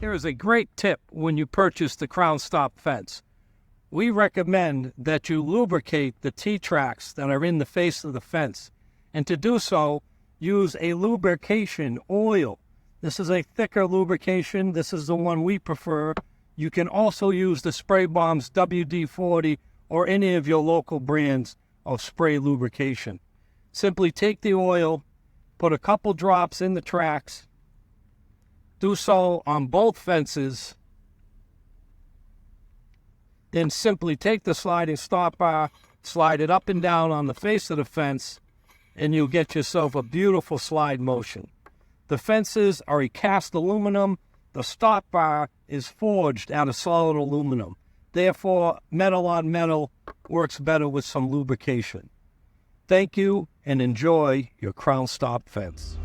Here is a great tip when you purchase the Crown Stop fence. We recommend that you lubricate the T-tracks that are in the face of the fence. And to do so, use a lubrication oil. This is a thicker lubrication. This is the one we prefer. You can also use the Spray Bombs WD-40 or any of your local brands of spray lubrication. Simply take the oil, put a couple drops in the tracks, do so on both fences, then simply take the sliding stop bar, slide it up and down on the face of the fence, and you'll get yourself a beautiful slide motion. The fences are a cast aluminum. The stop bar is forged out of solid aluminum. Therefore, metal on metal works better with some lubrication. Thank you and enjoy your Crown Stop fence.